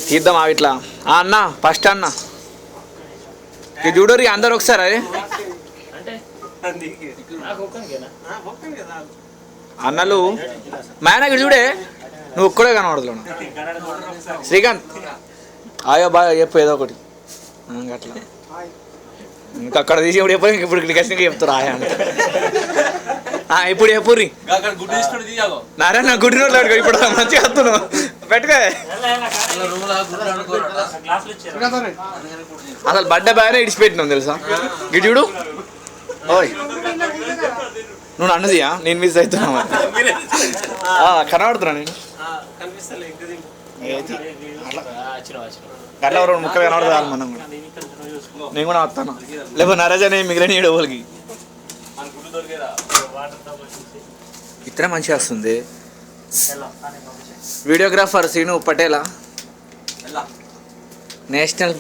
తీద్దాం ఇట్లా అన్న ఫస్ట్ అన్న చూడరు అందరు ఒకసారి అదే అన్నలు మేనగిరి చూడే నువ్వు ఒక్కడే కనబడుతున్నావు శ్రీకాంత్ ఆయా బాగా చెప్పు ఏదో ఒకటి అట్లా ఇంకా అక్కడ తీసి ఇప్పుడు చెప్పు ఇప్పుడు క్లికేషన్ చెప్తారు ఆయా అంటే ఇప్పుడు చెప్పుర్రి నారాయణ గుడి నోట్లు ఇప్పుడు మంచిగా వస్తున్నావు పెట్టుకో అసలు బర్త్డే బాగానే ఇడిచిపెట్టినాం తెలుసా గిడ్డు ఓయ్ నువ్వు అన్నదియా నేను మిస్ అవుతున్నావు కనబడుతున్నా నేను అట్లా రెండు ముక్కలు కనబడతాను మనం కూడా నేను కూడా వస్తాను లేకపోతే నరజనే మిగిలిన వాళ్ళకి ఇతర మంచిగా వస్తుంది వీడియోగ్రాఫర్ శ్రీను పటేలా నేషనల్